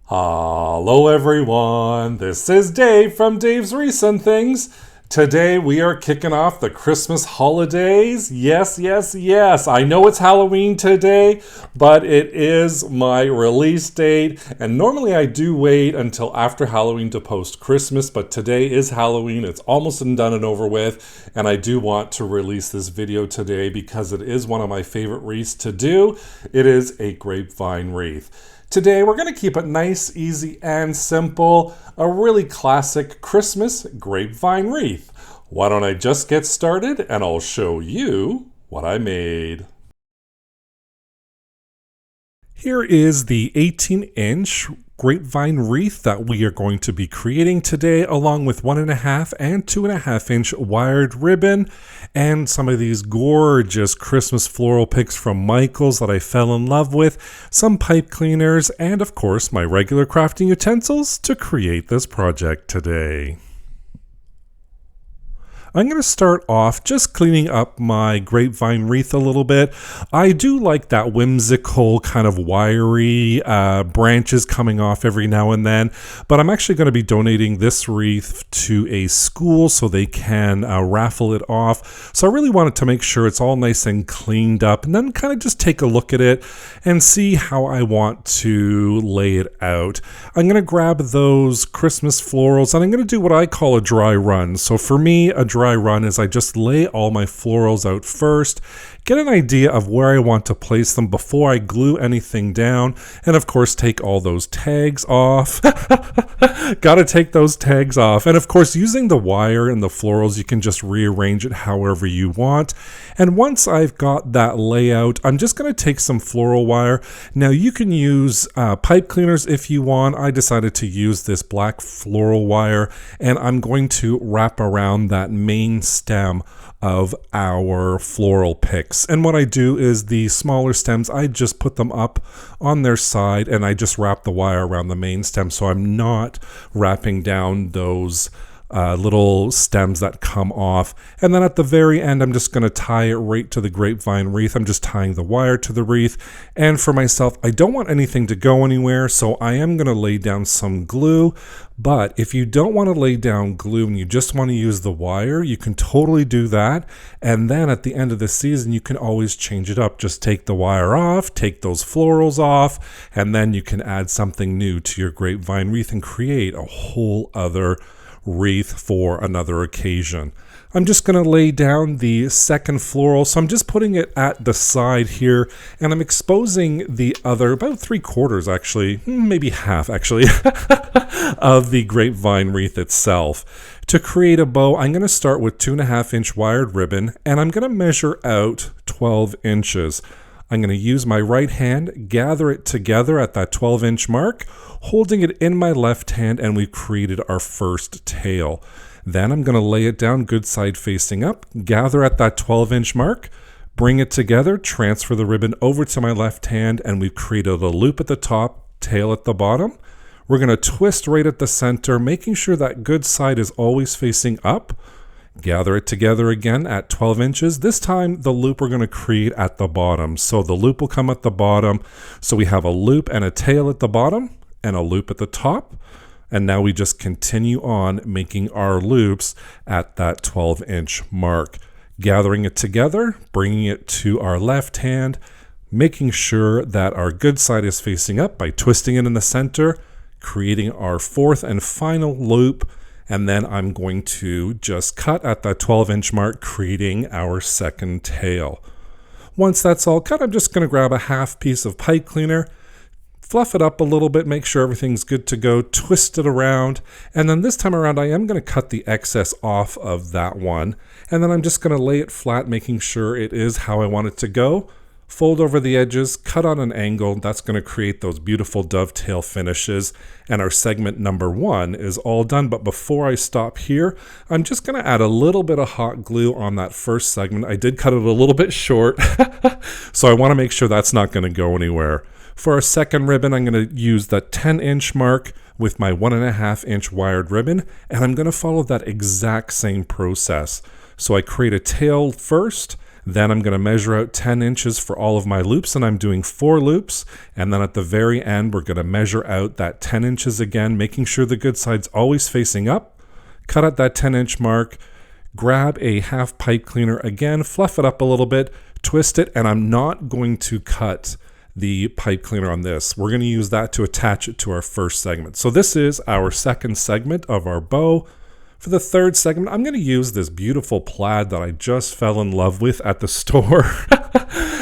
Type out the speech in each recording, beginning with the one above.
Hello everyone, this is Dave from Dave's Wreaths and Things. Today we are kicking off the Christmas holidays. Yes, I know it's Halloween today, but it is my release date. And normally I do wait until after Halloween to post Christmas, but today is Halloween. It's almost done and over with. And I do want to release this video today because it is one of my favorite wreaths to do. It is a grapevine wreath. Today we're going to keep it nice, easy, and simple. A really classic Christmas grapevine wreath. Why don't I just get started and I'll show you what I made. Here is the 18-inch grapevine wreath that we are going to be creating today, along with 1.5 and 2.5 inch wired ribbon and some of these gorgeous Christmas floral picks from Michaels that I fell in love with, some pipe cleaners, and of course my regular crafting utensils to create this project today. I'm going to start off just cleaning up my grapevine wreath a little bit. I do like that whimsical kind of wiry branches coming off every now and then, but I'm actually going to be donating this wreath to a school so they can raffle it off. So I really wanted to make sure it's all nice and cleaned up and then kind of just take a look at it and see how I want to lay it out. I'm going to grab those Christmas florals and I'm going to do what I call a dry run. So for me, a dry run is I just lay all my florals out first, get an idea of where I want to place them before I glue anything down, and of course take all those tags off. Gotta take those tags off. And of course, using the wire and the florals, you can just rearrange it however you want. And once I've got that layout, I'm just going to take some floral wire. Now you can use pipe cleaners if you want. I decided to use this black floral wire, and I'm going to wrap around that main stem of our floral picks. And what I do is the smaller stems, I just put them up on their side and I just wrap the wire around the main stem, so I'm not wrapping down those little stems that come off. And then at the very end, I'm just going to tie it right to the grapevine wreath. I'm just tying the wire to the wreath. And for myself, I don't want anything to go anywhere, so I am going to lay down some glue. But if you don't want to lay down glue and you just want to use the wire, you can totally do that. And then at the end of the season, you can always change it up. Just take the wire off, take those florals off, and then you can add something new to your grapevine wreath and create a whole other wreath for another occasion. I'm just going to lay down the second floral, so I'm just putting it at the side here, and I'm exposing the other, about 3/4 actually, maybe half actually, of the grapevine wreath itself. To create a bow, I'm going to start with 2.5 inch wired ribbon, and I'm going to measure out 12 inches. I'm going to use my right hand, gather it together at that 12-inch mark, holding it in my left hand, and we've created our first tail. Then I'm going to lay it down good side facing up, gather at that 12-inch mark, bring it together, transfer the ribbon over to my left hand, and we've created a loop at the top, tail at the bottom. We're going to twist right at the center, making sure that good side is always facing up. Gather it together again at 12 inches. This time the loop we're going to create at the bottom. So the loop will come at the bottom. So we have a loop and a tail at the bottom and a loop at the top. And now we just continue on making our loops at that 12-inch mark. Gathering it together, bringing it to our left hand, making sure that our good side is facing up by twisting it in the center, creating our fourth and final loop. And then I'm going to just cut at that 12-inch mark, creating our second tail. Once that's all cut, I'm just going to grab a half piece of pipe cleaner, fluff it up a little bit, make sure everything's good to go, twist it around, and then this time around I am going to cut the excess off of that one. And then I'm just going to lay it flat, making sure it is how I want it to go. Fold over the edges, cut on an angle. That's going to create those beautiful dovetail finishes. And our segment number 1 is all done. But before I stop here, I'm just going to add a little bit of hot glue on that first segment. I did cut it a little bit short, so I want to make sure that's not going to go anywhere. For our second ribbon, I'm going to use the 10-inch mark with my 1.5-inch wired ribbon. And I'm going to follow that exact same process. So I create a tail first, Then I'm going to measure out 10 inches for all of my loops, and I'm doing 4 loops. And then at the very end, we're going to measure out that 10 inches again, making sure the good side's always facing up. Cut at that 10-inch mark, grab a half pipe cleaner again, fluff it up a little bit, twist it, and I'm not going to cut the pipe cleaner on this. We're going to use that to attach it to our first segment. So this is our second segment of our bow. For the third segment, I'm going to use this beautiful plaid that I just fell in love with at the store.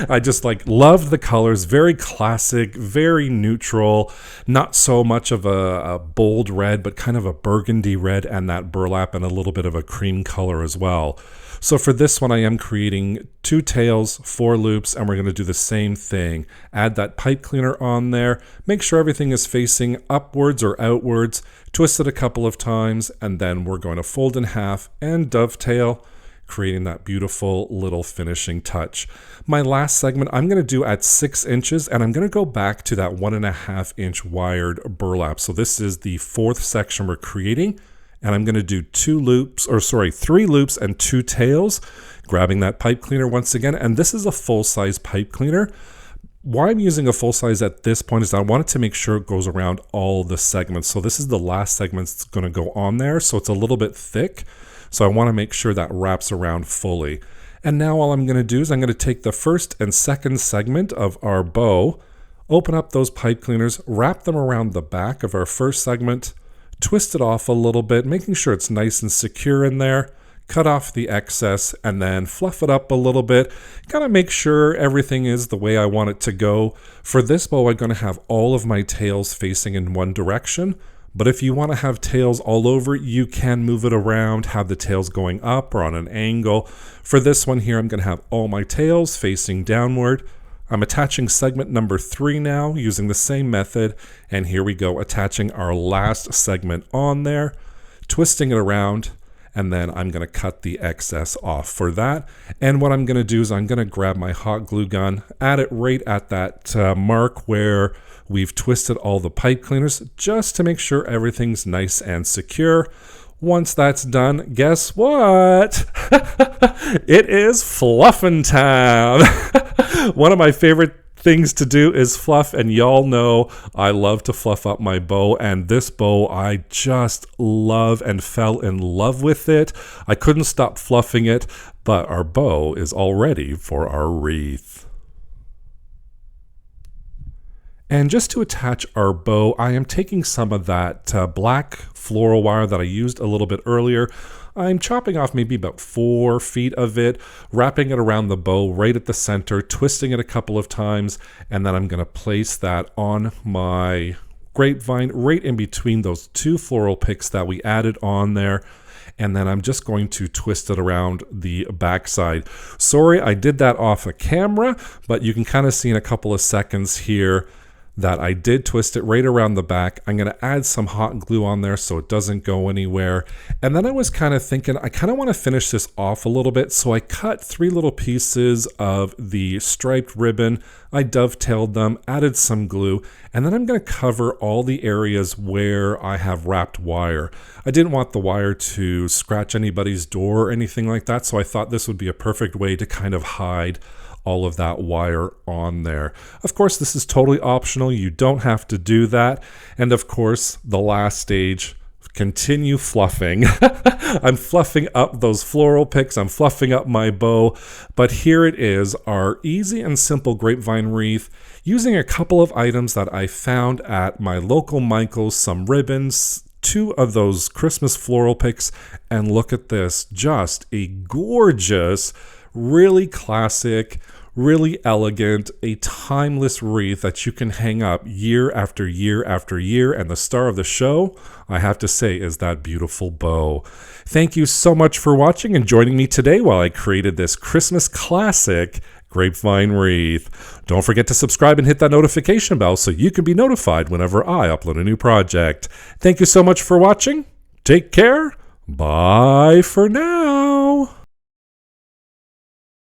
I just loved the colors, very classic, very neutral, not so much of a bold red, but kind of a burgundy red, and that burlap and a little bit of a cream color as well. So for this one, I am creating 2 tails, 4 loops, and we're going to do the same thing. Add that pipe cleaner on there, make sure everything is facing upwards or outwards, twist it a couple of times, and then we're going to fold in half and dovetail, creating that beautiful little finishing touch. My last segment I'm going to do at 6 inches, and I'm going to go back to that 1.5 inch wired burlap. So this is the 4th section we're creating, and I'm going to do 3 loops and 2 tails, grabbing that pipe cleaner once again. And this is a full-size pipe cleaner. Why I'm using a full size at this point is I wanted to make sure it goes around all the segments. So this is the last segment that's going to go on there, so it's a little bit thick. So I want to make sure that wraps around fully. And now all I'm going to do is I'm going to take the first and second segment of our bow, open up those pipe cleaners, wrap them around the back of our first segment, twist it off a little bit, making sure it's nice and secure in there, cut off the excess, and then fluff it up a little bit. Gotta make sure everything is the way I want it to go. For this bow, I'm gonna have all of my tails facing in one direction, but if you wanna have tails all over, you can move it around, have the tails going up or on an angle. For this one here, I'm gonna have all my tails facing downward. I'm attaching segment number 3 now using the same method, and here we go, attaching our last segment on there, twisting it around, and then I'm going to cut the excess off for that. And what I'm going to do is I'm going to grab my hot glue gun, add it right at that mark where we've twisted all the pipe cleaners, just to make sure everything's nice and secure. Once that's done, guess what? It is fluffing time. One of my favorite things to do is fluff, and y'all know I love to fluff up my bow, and this bow I just love and fell in love with it. I couldn't stop fluffing it, but our bow is all ready for our wreath. And just to attach our bow, I am taking some of that black floral wire that I used a little bit earlier. I'm chopping off maybe about 4 feet of it, wrapping it around the bow right at the center, twisting it a couple of times, and then I'm going to place that on my grapevine right in between those 2 floral picks that we added on there. And then I'm just going to twist it around the backside. Sorry, I did that off a camera, but you can kind of see in a couple of seconds here that I did twist it right around the back. I'm going to add some hot glue on there so it doesn't go anywhere. And then I was kind of thinking, I kind of want to finish this off a little bit. So I cut 3 little pieces of the striped ribbon. I dovetailed them, added some glue, and then I'm going to cover all the areas where I have wrapped wire. I didn't want the wire to scratch anybody's door or anything like that, so I thought this would be a perfect way to kind of hide all of that wire on there. Of course, this is totally optional. You don't have to do that. And of course, the last stage, continue fluffing. I'm fluffing up those floral picks. I'm fluffing up my bow. But here it is, our easy and simple grapevine wreath, using a couple of items that I found at my local Michael's, some ribbons, 2 of those Christmas floral picks, and look at this, just a gorgeous, really classic, really elegant, a timeless wreath that you can hang up year after year after year. And the star of the show, I have to say, is that beautiful bow. Thank you so much for watching and joining me today while I created this Christmas classic grapevine wreath. Don't forget to subscribe and hit that notification bell so you can be notified whenever I upload a new project. Thank you so much for watching. Take care. Bye for now.